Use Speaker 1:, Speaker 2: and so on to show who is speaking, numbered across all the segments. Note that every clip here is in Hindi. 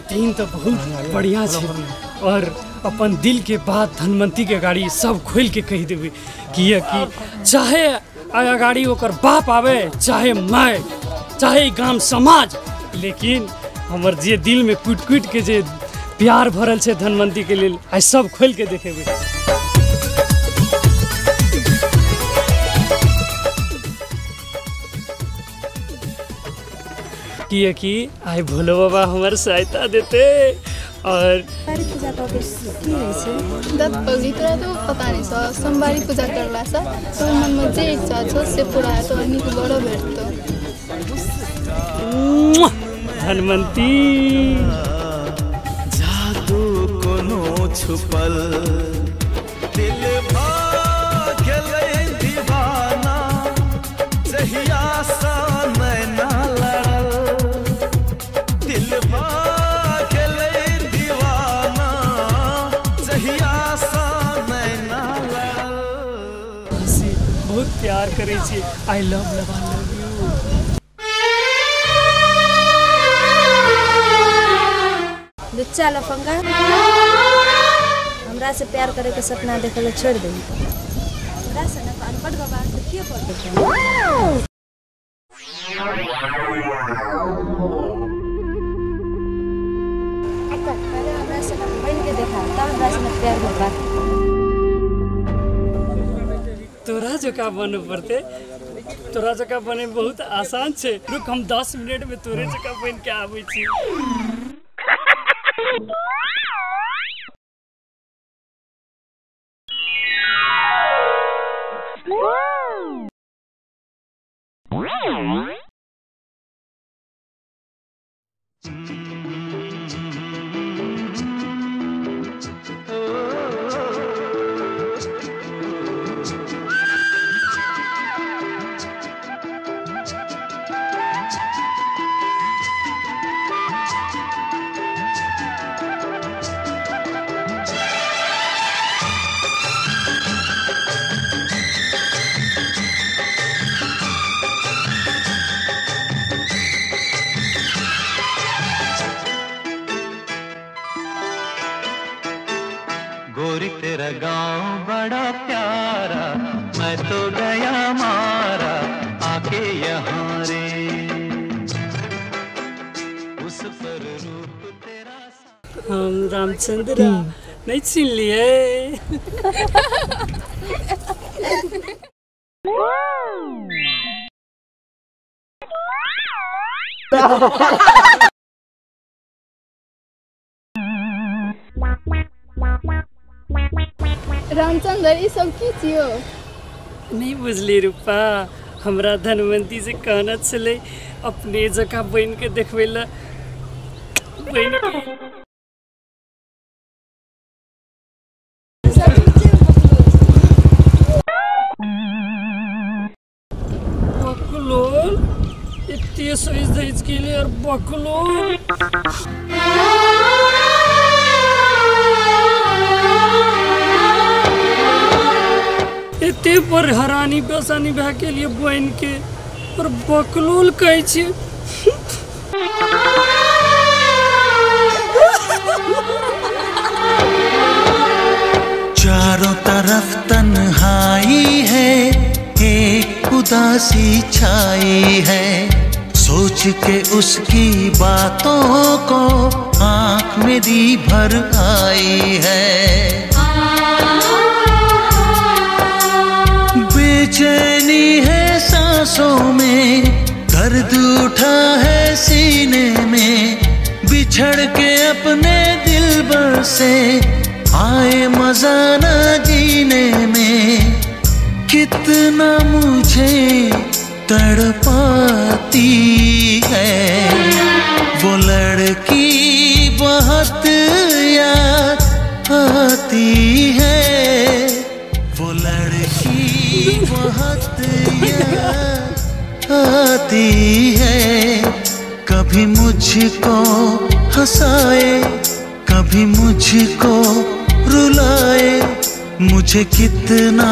Speaker 1: दिन तो बहुत बढ़िया है और अपन दिल के बात धनवंती के गाड़ी सब खोल के कह देवे कि चाहे गाड़ी ओकर बाप आवे चाहे मैं चाहे गांव समाज, लेकिन हमर जे दिल में कुट कुट के जे प्यार भरल है धनवंती के लिए आई सब खोल के देखेबे। कि आई भोले बाबा हमारे सहायता देते और
Speaker 2: पूजा पवित्र तो पता नहीं सा सोमवारी पूजा करला सा तो मन में जे इच्छा छ से पूरा है तो अन्नी को बड़ो भेटतो
Speaker 1: धनवंती
Speaker 3: जादू कोनो छुपल दिल भागले दीवाना जहिया सा नैना
Speaker 1: प्यार करे छी। I love you.
Speaker 2: लुच्चा लफंगा हमरा से प्यार करे के सपना देखले छोड़ दे। हमरा से न अनपढ़ बाबा से के पढ़ते पहले हमरा से बन के देखा तब हमरा से प्यार होगा।
Speaker 1: तोरा जका बने पड़ते, तोरा जका बने बहुत आसान छे। रुक हम 10 मिनट में तोरे जका बन के आबै छी।
Speaker 3: गोरी तेरा गांव बड़ा प्यारा, मैं तो गया मारा आके यहाँ रे, उस पर रूप तेरा।
Speaker 1: हम रामचंद्र नहीं छीन लिए।
Speaker 2: रामचंद्र ये सब की छियो?
Speaker 1: नहीं बुझली रूपा, हमरा धनवंती से कहना चले अपने जगह बन के देखबे ला बन बकलोल इतने सोच दहेज के लिए और बकलोल इतने पर हरानी बेसानी भा के लिए बन के और बकलोल कहे छे।
Speaker 3: चारों तरफ तन्हाई है, एक उदासी छाई है, सोच के उसकी बातों को आँख मेरी भर आई है। बेचैनी है सांसों में, दर्द उठा है सीने में, बिछड़ के अपने दिलबर से आए मजा ना जीने में। कितना मुझे तड़पाती है वो लड़की, बहुत याद आती है वो लड़की।
Speaker 4: बहुत याद आती है, कभी मुझको हंसाए कभी मुझको रुलाए, मुझे कितना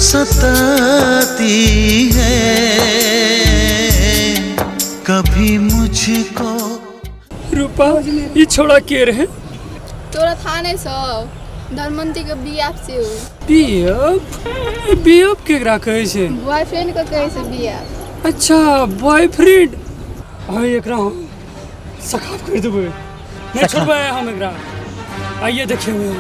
Speaker 4: सताती है, कभी मुझको।
Speaker 1: रूपा ये छोड़ा के रहे?
Speaker 2: तोरा थाहा नै छ धनमन्तीको बिहा से हो।
Speaker 1: बीएफ बीएफ केकरा कहै छै?
Speaker 2: बॉयफ्रेंड को कहै छै बिहा।
Speaker 1: अच्छा बॉयफ्रेंड। हाँ एकरा हम सकाफ कर देबै, नहीं छोड़बै हम एकरा। आइए देखिए हुए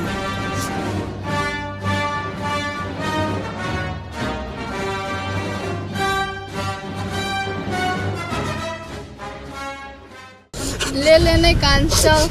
Speaker 2: ले नहीं कान चल।